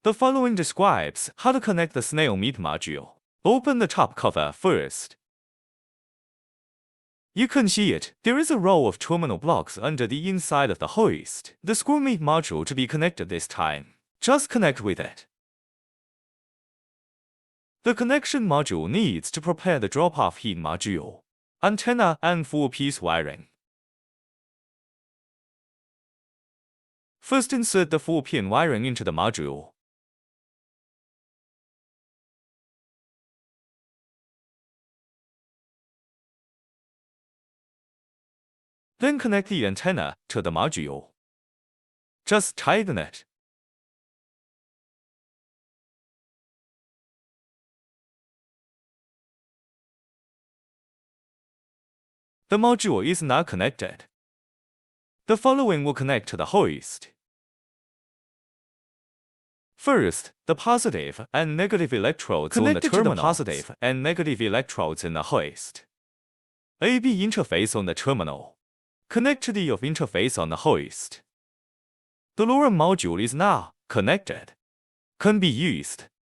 The following describes how to connect the snail meat module. Open the top cover first. You can see it. There is a row of terminal blocks under the inside of the hoist. The screw meat module to be connected this time. Just connect with it. The connection module needs to prepare the drop-off heat module, antenna, and full-piece wiring. First insert the full-pin wiring into the module. Then connect the antenna to the module. Just tighten it. The module is not connected. The following will connect to the hoist. First, the positive and negative electrodes on the terminals. Connect the positive and negative electrodes in the hoist. AB interface on the terminal. Connect to the of interface on the hoist. The Lora module is now connected. Can be used.